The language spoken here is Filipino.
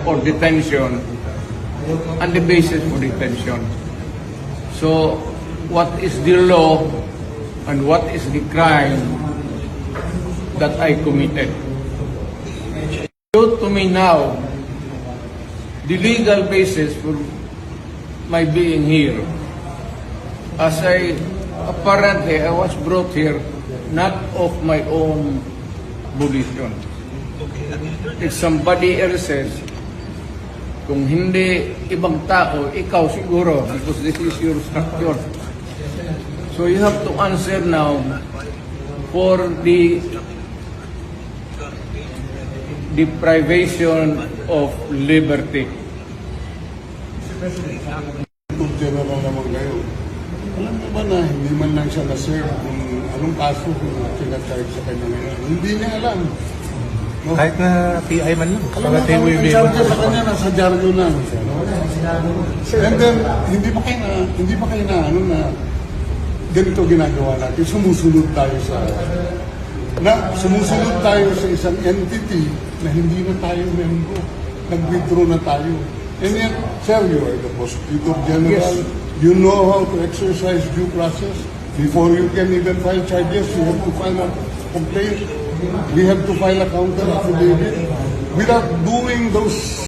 or detention and the basis for detention. So, what is the law and what is the crime that I committed? To me now, the legal basis for my being here, as apparently I was brought here not of my own volition. If somebody else says, kung hindi ibang tao, ikaw siguro, because this is your structure. So you have to answer now for the deprivation of liberty. General naman kayo. Alam mo ba na hindi man lang siya na-serve kung anong kaso kung sinacharge sa kanya ngayon? Hindi niya alam. No? Kahit na PI man lang. Alam mo, ang charge sa kanya nasa dyaryo na. And then, hindi pa kayo na ganito ginagawa natin. Sumusunod tayo sa isang entity na hindi na tayo membro. Nag-withdraw na tayo. And yet, sir, you are the Prosecutor General. Yes. You know how to exercise due process. Before you can even file charges, you have to file a complaint. We have to file a counter affidavit. Without doing those